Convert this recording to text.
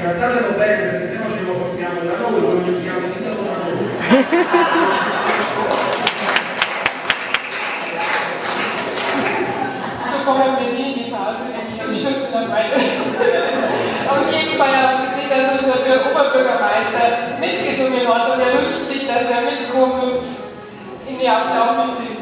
trattatelo bene perché sennò ce lo portiamo da noi, lo mettiamo sindaco da noi. So kommen wir nie in die Phase, in dieser Stunden dabei sind. Auf jeden Fall haben wir gesehen, dass unser Oberbürgermeister mitgesungen hat und er wünscht sich, dass er mitkommt und in die Abend auch mitsingt.